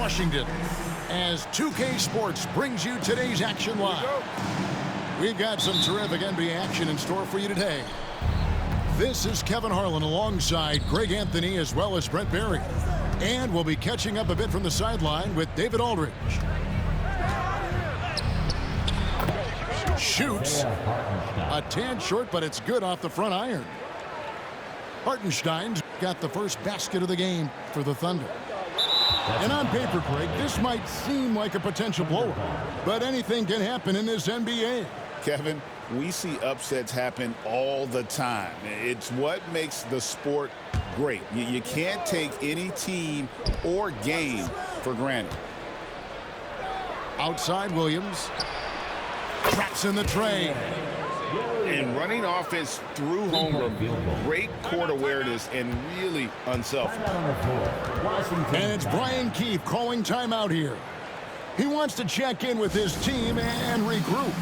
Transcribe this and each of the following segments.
Washington, as 2K Sports brings you today's action live. We've got some terrific NBA action in store for you today. This is Kevin Harlan alongside Greg Anthony as well as Brett Barry. And we'll be catching up a bit from the sideline with David Aldridge. Shoots. A tad short, but it's good off the front iron. Hartenstein's got the first basket of the game for the Thunder. And on paper, Greg, this might seem like a potential blowout, but anything can happen in this NBA. Kevin, we see upsets happen all the time. It's what makes the sport great. You can't take any team or game for granted. Outside Williams. Traps in the tray. And running offense through homeroom, great court awareness and really unselfish. And it's Brian Keefe calling timeout here. He wants to check in with his team and regroup.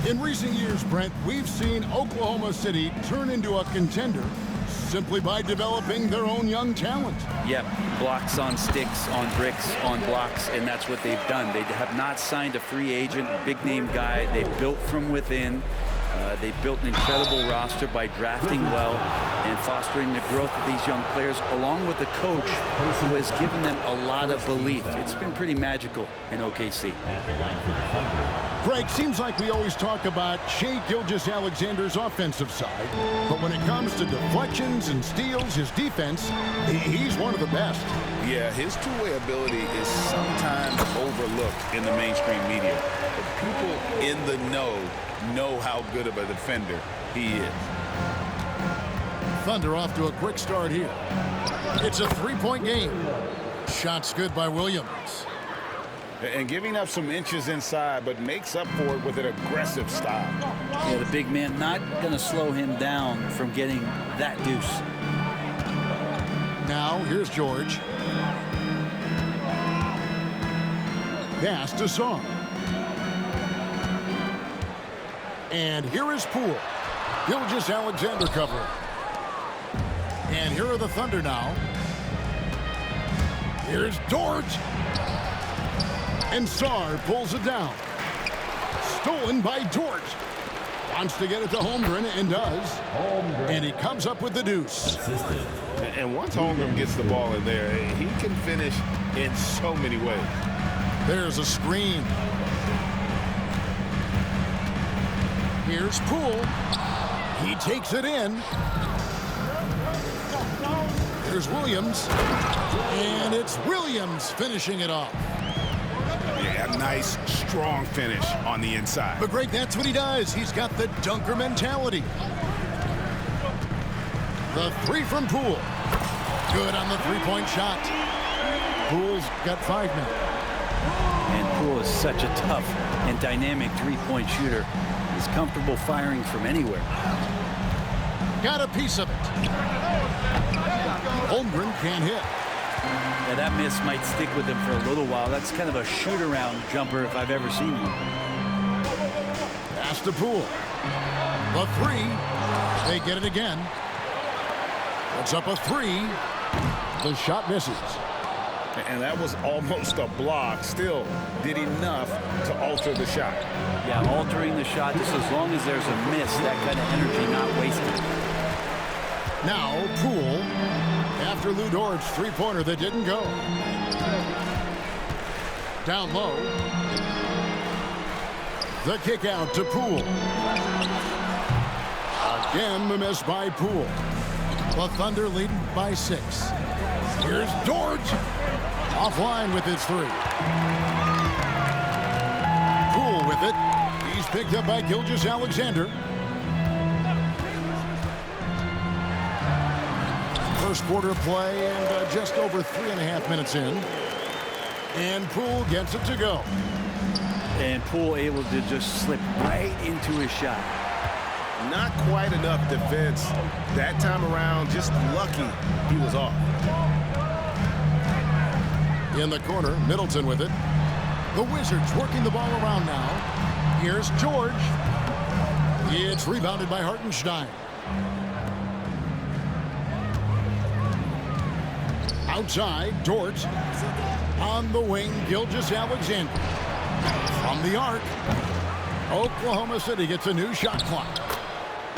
In recent years, Brent, we've seen Oklahoma City turn into a contender simply by developing their own young talent. Yep, blocks on sticks, on bricks, on blocks, and that's what they've done. They have not signed a free agent, big-name guy. They've built from within. They've built an incredible roster by drafting well and fostering the growth of these young players, along with a coach who has given them a lot of belief. It's been pretty magical in OKC. Greg, seems like we always talk about Shai Gilgeous-Alexander's offensive side, but when it comes to deflections and steals, his defense, he's one of the best. Yeah, his two-way ability is sometimes overlooked in the mainstream media. But people in the know how good of a defender he is. Thunder off to a quick start here. It's a three-point game. Shots good by Williams. And giving up some inches inside, but makes up for it with an aggressive style. Yeah, the big man not going to slow him down from getting that deuce. Now, here's George. Pass to Song. And here is Poole. Gilgeous-Alexander covering. And here are the Thunder now. Here's Dort. And Sarr pulls it down. Stolen by Dort. Wants to get it to Holmgren and does. And he comes up with the deuce. And once Holmgren gets the ball in there, he can finish in so many ways. There's a screen. Here's Poole. He takes it in. Here's Williams. And it's Williams finishing it off. Yeah, nice, strong finish on the inside. But Greg, that's what he does. He's got the dunker mentality. The three from Poole. Good on the three-point shot. Poole's got 5 now. And Poole is such a tough and dynamic three-point shooter. He's comfortable firing from anywhere. Got a piece of it. Holmgren can't hit. Yeah, that miss might stick with him for a little while. That's kind of a shoot-around jumper if I've ever seen one. Pass to Poole. The three. They get it again. It's up a 3. The shot misses. And that was almost a block. Still did enough to alter the shot. Yeah, altering the shot just as long as there's a miss, that kind of energy not wasted. Now Poole after Lou Dort's three-pointer that didn't go. Down low. The kick out to Poole. Again the miss by Poole. The Thunder lead by 6. Here's Dort. Offline with his three. Poole with it. He's picked up by Gilgeous-Alexander. First quarter play and just over 3.5 minutes in. And Poole gets it to go. And Poole able to just slip right into his shot. Not quite enough defense that time around. Just lucky he was off. In the corner, Middleton with it. The Wizards working the ball around now. Here's George. It's rebounded by Hartenstein. Outside, Dort. On the wing, Gilgeous-Alexander. From the arc, Oklahoma City gets a new shot clock.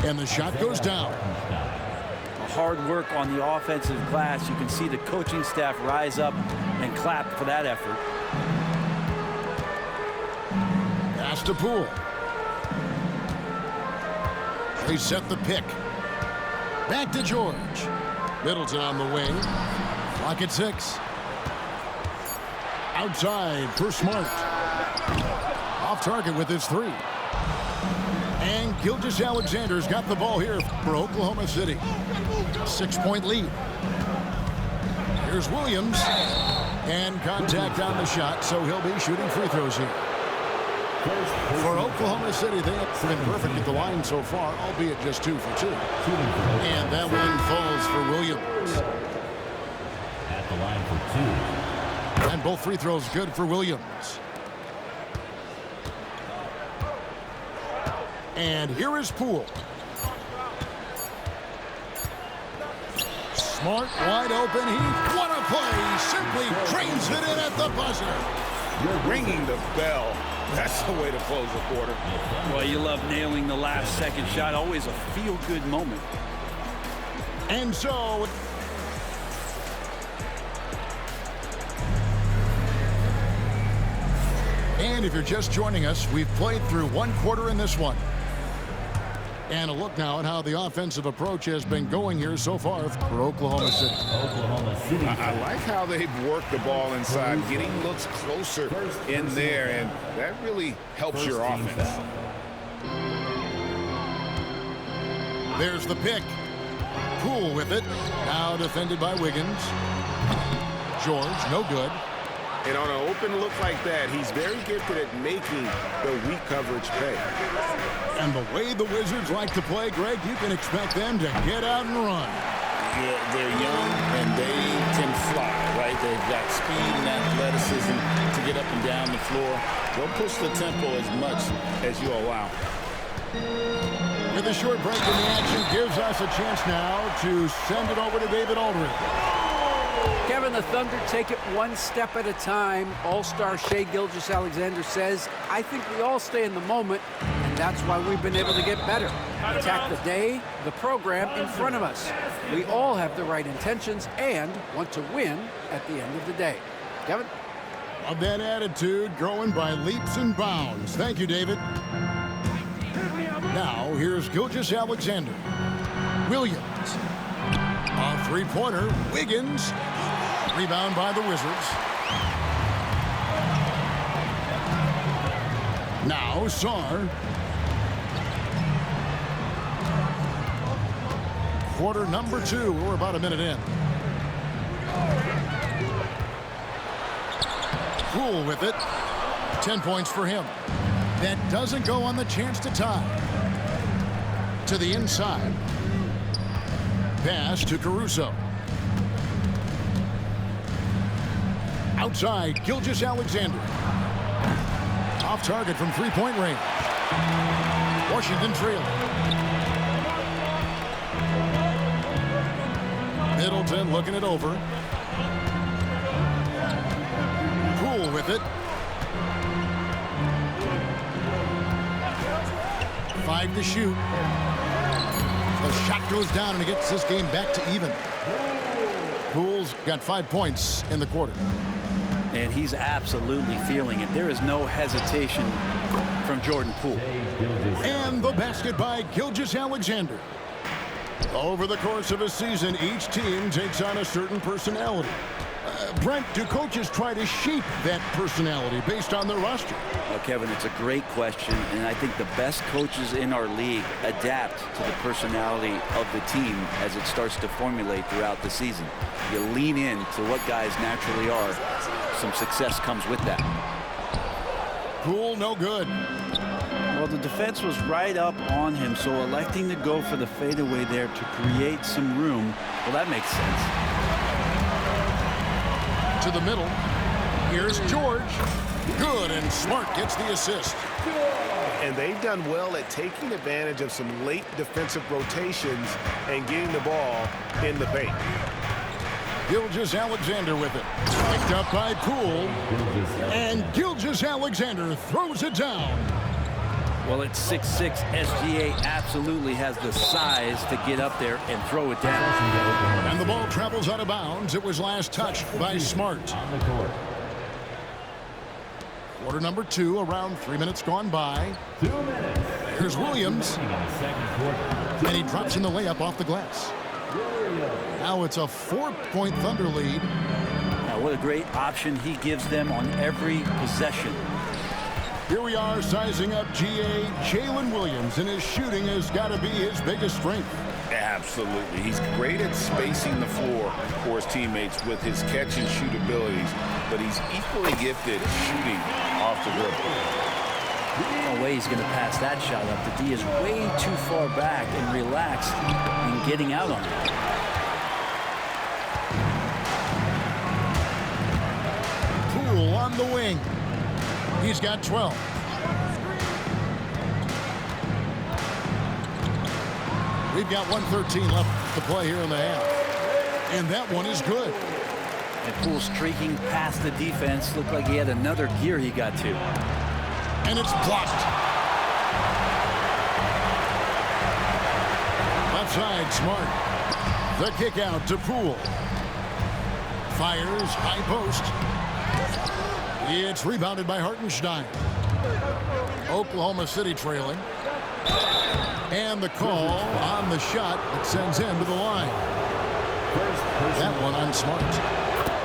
And the shot goes down. Hard work on the offensive glass. You can see the coaching staff rise up and clap for that effort. Pass to Poole. They set the pick. Back to George. Middleton on the wing. Clock at 6. Outside for Smart. Off target with his three. And Gilgeous-Alexander's got the ball here for Oklahoma City. 6-point lead. Here's Williams. And contact on the shot, so he'll be shooting free throws here. For Oklahoma City, they have been perfect at the line so far, albeit just 2 for 2. And that one falls for Williams. At the line for 2. And both free throws good for Williams. And here is Poole. Smart, wide open. What a play. Simply drains it in at the buzzer. Ringing the bell. That's the way to close the quarter. Well, you love nailing the last second shot. Always a feel-good moment. And so... And if you're just joining us, we've played through 1 quarter in this one. And a look now at how the offensive approach has been going here so far for Oklahoma City. I like how they've worked the ball inside, getting looks closer in there, and that really helps your offense. There's the pick. Poole with it. Now defended by Wiggins. George, no good. And on an open look like that, he's very gifted at making the weak coverage pay. And the way the Wizards like to play, Greg, you can expect them to get out and run. Yeah, they're young and they can fly, right? They've got speed and athleticism to get up and down the floor. They'll push the tempo as much as you allow. With a short break in the action, gives us a chance now to send it over to David Aldridge. Kevin, the Thunder take it one step at a time. All-star Shai Gilgeous-Alexander says, I think we all stay in the moment, and that's why we've been able to get better. Attack the day, the program in front of us. We all have the right intentions and want to win at the end of the day. Kevin? Of that attitude, growing by leaps and bounds. Thank you, David. Now, here's Gilgeous-Alexander. Williams. A three-pointer. Wiggins. Rebound by the Wizards. Now, Sarr. Quarter number 2. We're about a minute in. Poole with it. 10 points for him. That doesn't go on the chance to tie. To the inside. Pass to Caruso. Outside, Gilgeous-Alexander. Off target from three-point range. Washington trailing. Middleton looking it over. Poole with it. 5 to shoot. The shot goes down, and he gets this game back to even. Poole's got 5 points in the quarter. And he's absolutely feeling it. There is no hesitation from Jordan Poole. And the basket by Gilgeous-Alexander. Over the course of a season, each team takes on a certain personality. Brent, do coaches try to shape that personality based on their roster? Well, Kevin, it's a great question, and I think the best coaches in our league adapt to the personality of the team as it starts to formulate throughout the season. You lean in to what guys naturally are. Some success comes with that. Poole, no good. Well, the defense was right up on him, so electing to go for the fadeaway there to create some room, well, that makes sense. To the middle. Here's George. Good, and Smart gets the assist. And they've done well at taking advantage of some late defensive rotations and getting the ball in the paint. Gilgeous-Alexander with it. Picked up by Poole. And Gilgeous-Alexander throws it down. Well, at 6'6", SGA absolutely has the size to get up there and throw it down. And the ball travels out of bounds. It was last touched by Smart. Quarter number 2, around 3 minutes gone by. 2 minutes. Here's Williams. And he drops in the layup off the glass. Now it's a 4-point Thunder lead. Now, what a great option he gives them on every possession. Here we are sizing up GA Jalen Williams, and his shooting has got to be his biggest strength. Absolutely. He's great at spacing the floor for his teammates with his catch and shoot abilities, but he's equally gifted shooting off the rim. No way he's going to pass that shot up. The D is way too far back and relaxed in getting out on it. Poole on the wing. He's got 12. We've got 1:13 left to play here in the half. And that one is good. And Poole streaking past the defense. Looked like he had another gear he got to. And it's blocked. Left side, Smart. The kick out to Poole. Fires, high post. It's rebounded by Hartenstein. Oklahoma City trailing. And the call on the shot that sends him to the line. That one on Smart.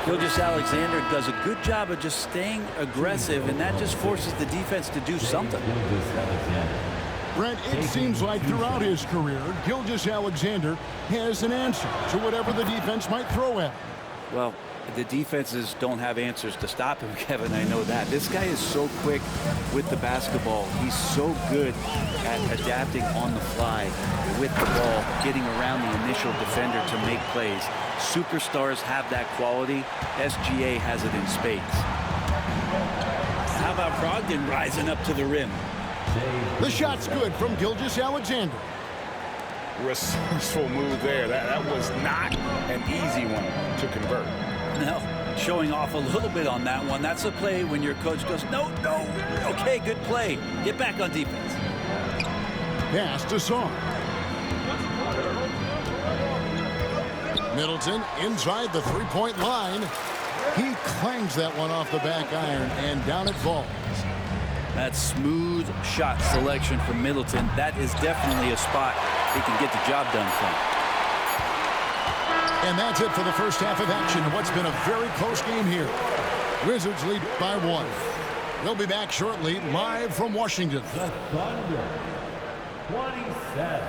Gilgeous-Alexander does a good job of just staying aggressive, and that just forces the defense to do something. Brent, it seems like throughout his career, Gilgeous-Alexander has an answer to whatever the defense might throw at him. Well, the defenses don't have answers to stop him, Kevin. I know that. This guy is so quick with the basketball. He's so good at adapting on the fly with the ball, getting around the initial defender to make plays. Superstars have that quality. SGA has it in spades. How about Brogdon rising up to the rim? The shot's good from Gilgeous-Alexander. Resourceful move there. That was not an easy one to convert. No, showing off a little bit on that one. That's a play when your coach goes, no, no. Okay, good play. Get back on defense. Pass to Song. Middleton inside the three-point line. He clangs that one off the back iron, and down it falls. That smooth shot selection from Middleton. That is definitely a spot he can get the job done from. And that's it for the first half of action in what's been a very close game here. Wizards lead by 1. We'll be back shortly, live from Washington. The Thunder, 27.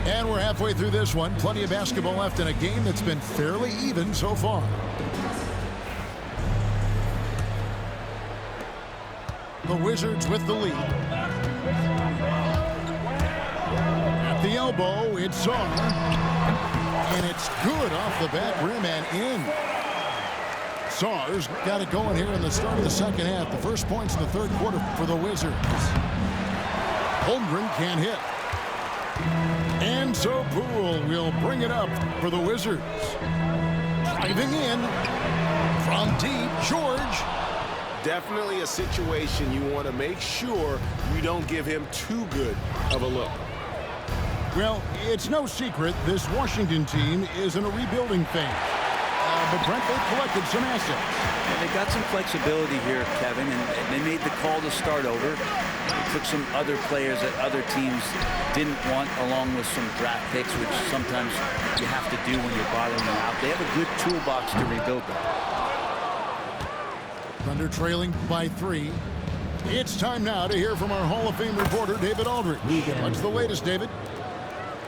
And we're halfway through this one. Plenty of basketball left in a game that's been fairly even so far. The Wizards with the lead. At the elbow, it's Song. And it's good off the back rim and in. Sarr's got it going here in the start of the second half. The first points in the third quarter for the Wizards. Holmgren can't hit. And so Poole will bring it up for the Wizards. Driving in from deep, George. Definitely a situation you want to make sure you don't give him too good of a look. Well, it's no secret this Washington team is in a rebuilding phase. But Brent, they've collected some assets. Yeah, they got some flexibility here, Kevin, and they made the call to start over. They took some other players that other teams didn't want, along with some draft picks, which sometimes you have to do when you're bottoming out. They have a good toolbox to rebuild that. Thunder trailing by 3. It's time now to hear from our Hall of Fame reporter, David Aldridge. What's the latest, David?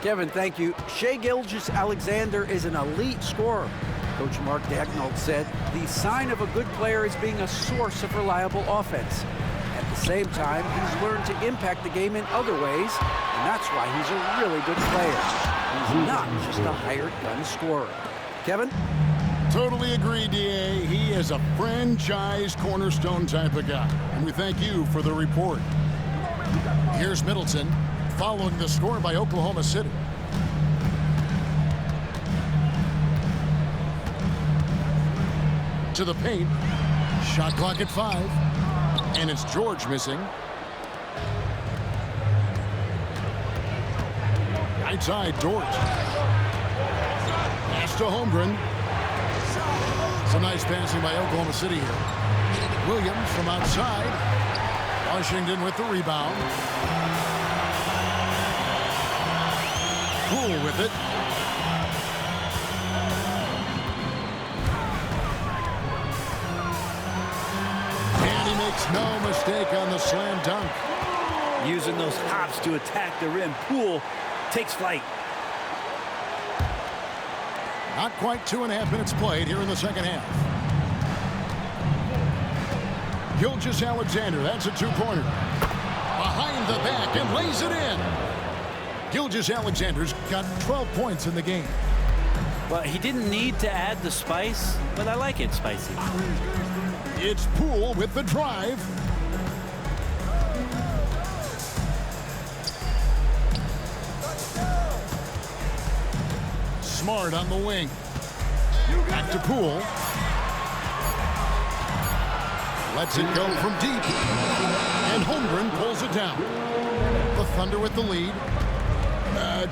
Kevin, thank you. Shai Gilgeous-Alexander is an elite scorer. Coach Mark Daigneault said the sign of a good player is being a source of reliable offense. At the same time, he's learned to impact the game in other ways, and that's why he's a really good player. He's not just a hired gun scorer. Kevin? Totally agree, D.A. He is a franchise cornerstone type of guy. And we thank you for the report. Here's Middleton following the score by Oklahoma City. To the paint. Shot clock at 5. And it's George missing. Right side, George. Pass to Holmgren. Some nice passing by Oklahoma City here. Williams from outside. Washington with the rebound. Poole with it. And he makes no mistake on the slam dunk. Using those hops to attack the rim. Poole takes flight. Not quite 2.5 minutes played here in the second half. Gilgeous-Alexander, that's a 2-pointer. Behind the back and lays it in. Gilgeous-Alexander's got 12 points in the game. Well, he didn't need to add the spice, but I like it spicy. It's Poole with the drive. Smart on the wing. Back to Poole. Lets it go from deep. And Holmgren pulls it down. The Thunder with the lead.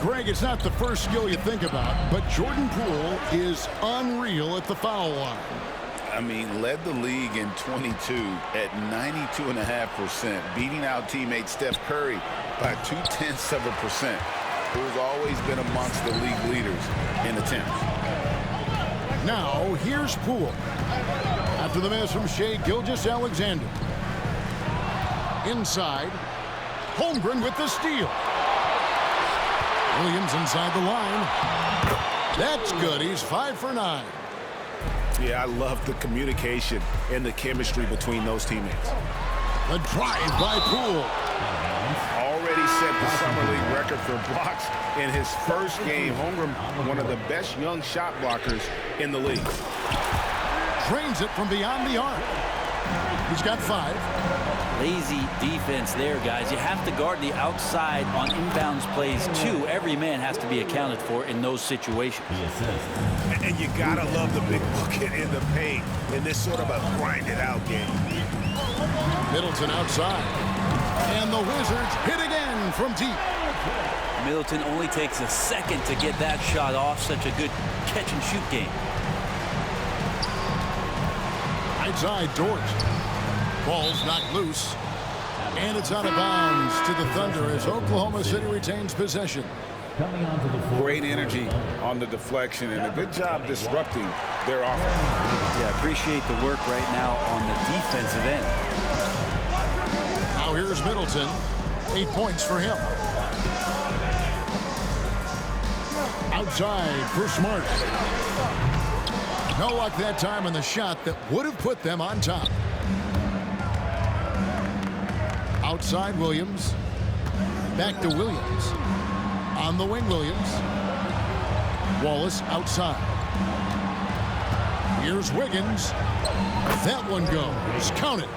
Greg, it's not the first skill you think about, but Jordan Poole is unreal at the foul line. I mean, led the league in 22 at 92.5%, beating out teammate Steph Curry by 0.2%. Who's always been amongst the league leaders in attempts. Now, here's Poole. After the miss from Shai Gilgeous-Alexander. Inside. Holmgren with the steal. Williams inside the line. That's good. He's 5 for 9. Yeah, I love the communication and the chemistry between those teammates. The drive by Poole. Already set the summer league record for blocks in his first game. Holmgren, one of the best young shot blockers in the league. Drains it from beyond the arc. He's got 5. Lazy defense there, guys. You have to guard the outside on inbounds plays, too. Every man has to be accounted for in those situations. And you gotta love the big bucket in the paint in this sort of a grinded-out game. Middleton outside. And the Wizards hit again from deep. Middleton only takes a second to get that shot off. Such a good catch-and-shoot game. Right side, George. Ball's knocked loose. And it's out of bounds to the Thunder as Oklahoma City retains possession. Great energy on the deflection and a good job disrupting their offense. Yeah, appreciate the work right now on the defensive end. Now here's Middleton. 8 points for him. Outside for Smart. No luck that time on the shot that would have put them on top. Outside Williams. Back to Williams. On the wing, Williams. Wallace outside. Here's Wiggins. That one goes. Count it.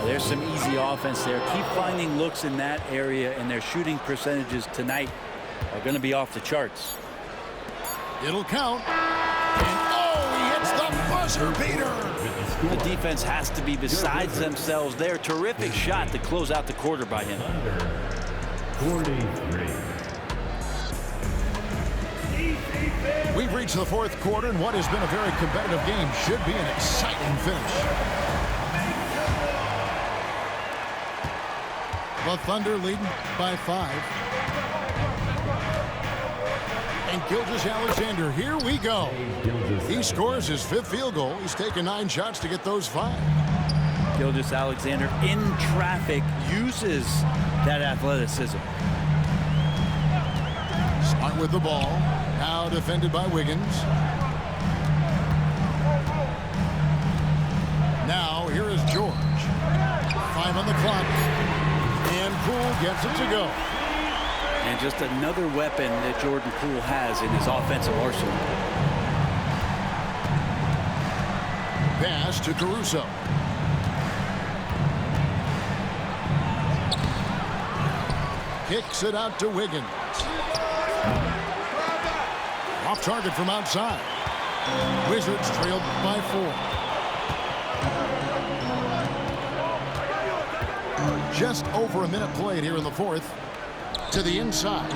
There's some easy offense there. Keep finding looks in that area, and their shooting percentages tonight are going to be off the charts. It'll count. And oh, he hits the buzzer beater. The defense has to be besides themselves there. Terrific shot to close out the quarter by him. 43. We've reached the fourth quarter, and what has been a very competitive game should be an exciting finish. The Thunder leading by 5. And Gilgeous-Alexander, here we go. He scores his 5th field goal. He's taken 9 shots to get those 5. Gilgeous-Alexander in traffic uses that athleticism. Smart with the ball. Now defended by Wiggins. Now here is George. 5 on the clock. And Poole gets it to go. And just another weapon that Jordan Poole has in his offensive arsenal. Pass to Caruso. Kicks it out to Wiggins. Off target from outside. Wizards trailed by 4. Just over a minute played here in the fourth. To the inside.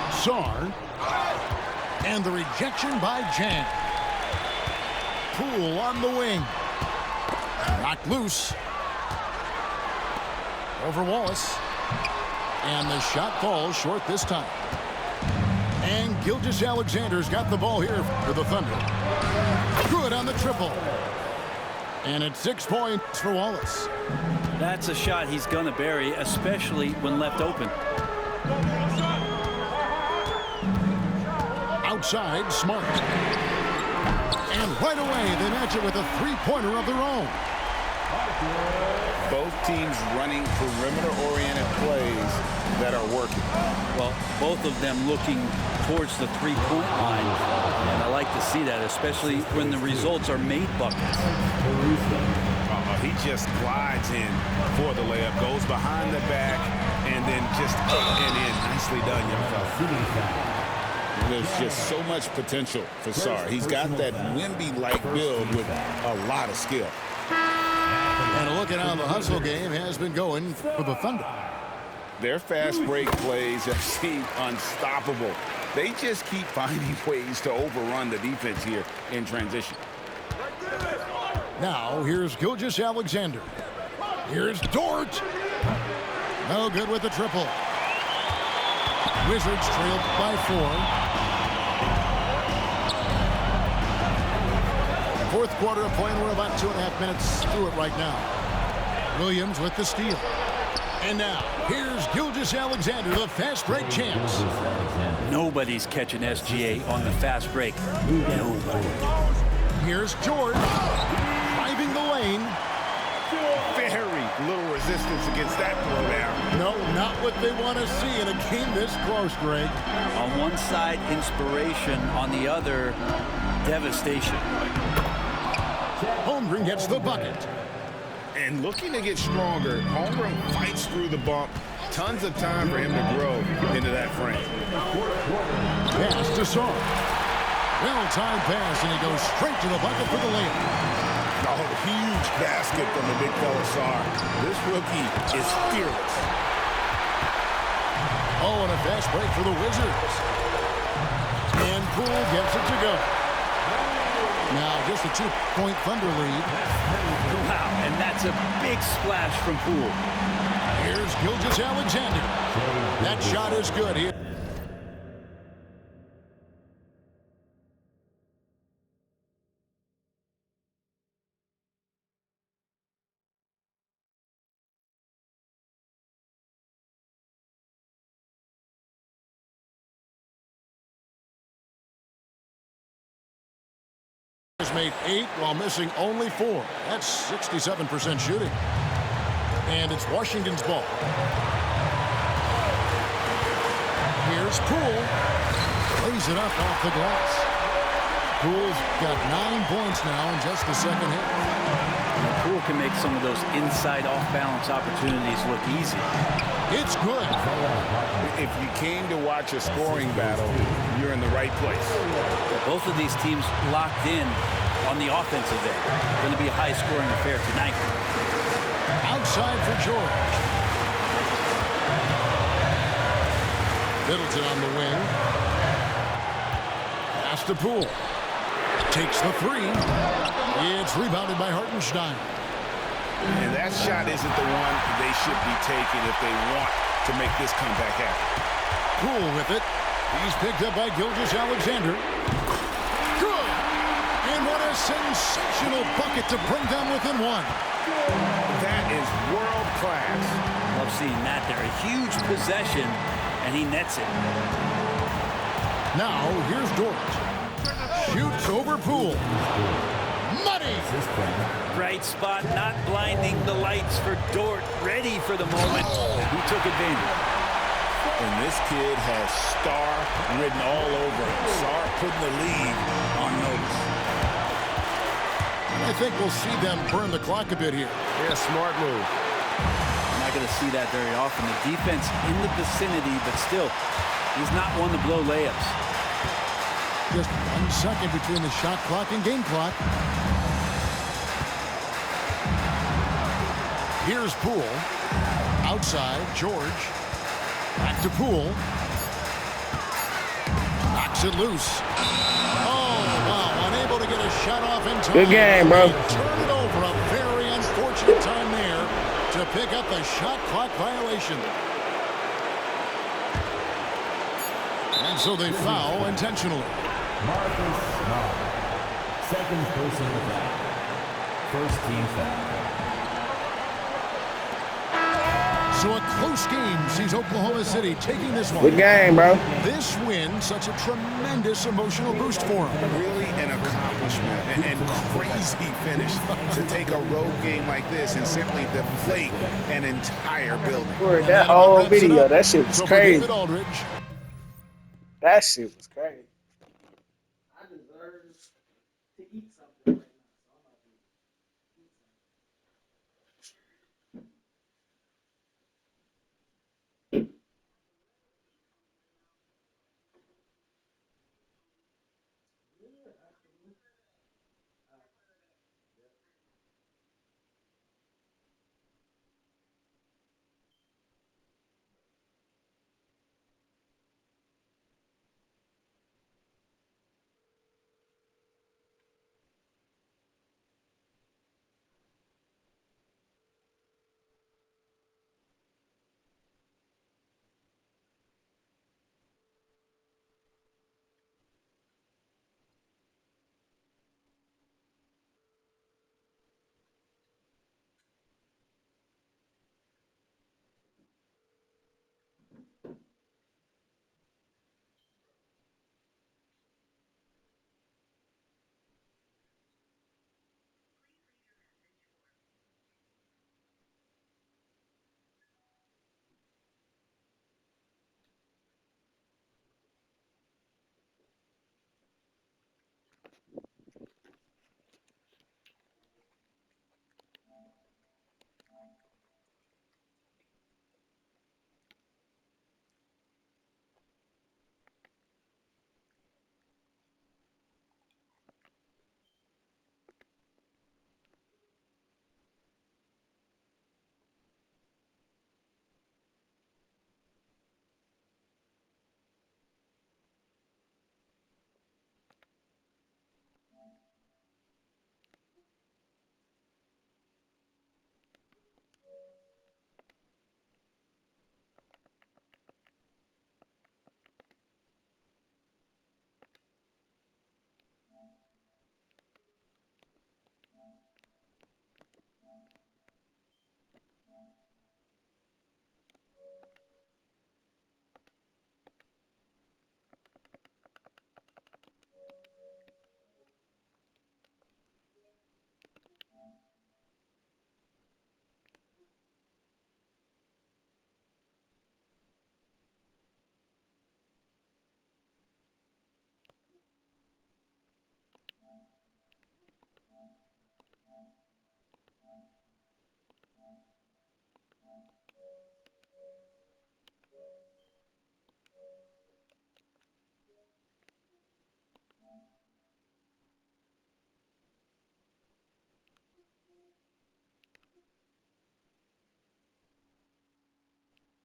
Sarr. And the rejection by Jan. Poole on the wing. Knocked loose. Over Wallace. And the shot falls short this time. And Gilgeous-Alexander's got the ball here for the Thunder. Good on the triple. And it's 6 points for Wallace. That's a shot he's going to bury, especially when left open. Outside, Smart. And right away, they match it with a 3-pointer of their own. Both teams running perimeter-oriented plays that are working. Well, both of them looking towards the three-point line. And I like to see that, especially when the results are made buckets. He just glides in for the layup, goes behind the back, and then just up and in. Nicely done, young fella. There's just so much potential for Sarr. He's got that Wemby-like build with a lot of skill. And a look at how the hustle game has been going for the Thunder. Their fast break plays have seemed unstoppable. They just keep finding ways to overrun the defense here in transition. Now, here's Gilgeous-Alexander. Here's Dort. No good with the triple. Wizards trailed by 4. Fourth quarter of play, and we're about 2.5 minutes through it right now. Williams with the steal. And now, here's Gilgeous-Alexander, the fast break champs. Nobody's catching SGA on the fast break. Nobody. Here's George. Driving the lane. Very little resistance against that throwdown. No, not what they want to see in a game this close, Greg. On one side, inspiration. On the other, devastation. Holmgren gets the bucket. And looking to get stronger, Holmgren fights through the bump. Tons of time for him to grow into that frame. Pass to Sarr. Well-timed pass, and he goes straight to the bucket for the layup. Oh, huge basket from the big fella Sarr. This rookie is fearless. Oh, and a fast break for the Wizards. And Poole gets it to go. Now just a 2-point Thunder lead. Wow, and that's a big splash from Poole. Here's Gilgeous-Alexander. That shot is good here. Has made 8 while missing only 4. That's 67% shooting. And it's Washington's ball. Here's Poole. Lays it up off the glass. Poole's got 9 points now in just the second hit. Poole can make some of those inside off-balance opportunities look easy. It's good. If you came to watch a scoring battle, you're in the right place. Both of these teams locked in on the offensive end. Going to be a high-scoring affair tonight. Outside for George. Middleton on the wing. Pass to Poole. Takes the three. It's rebounded by Hartenstein. And that shot isn't the one they should be taking if they want to make this comeback happen. Poole with it. He's picked up by Gilgeous-Alexander. Good! And what a sensational bucket to bring them within one. That is world class. Love seeing that there. A huge possession, and he nets it. Now, here's Dort. Shoots over Poole. Money! Right spot, not blinding the lights for Dort. Ready for the moment. He took advantage. And this kid has star written all over him. Star putting the league on notice. I think we'll see them burn the clock a bit here. Yeah, smart move. I'm not going to see that very often. The defense in the vicinity, but still, he's not one to blow layups. Just 1 second between the shot clock and game clock. Here's Poole. Outside, George. Back to Poole. Knocks it loose. Oh, wow. Unable to get a shot off in time. Good game, bro. Turn it over. A very unfortunate time there to pick up the shot clock violation. And so they foul intentionally. Marcus Smart. Second personal foul. First team foul. So a close game sees Oklahoma City taking this one. Good game, bro. This win, such a tremendous emotional boost for them. Really an accomplishment and crazy finish to take a road game like this and simply deflate an entire building. That whole video, that shit was So for crazy. David Aldridge, That shit was crazy.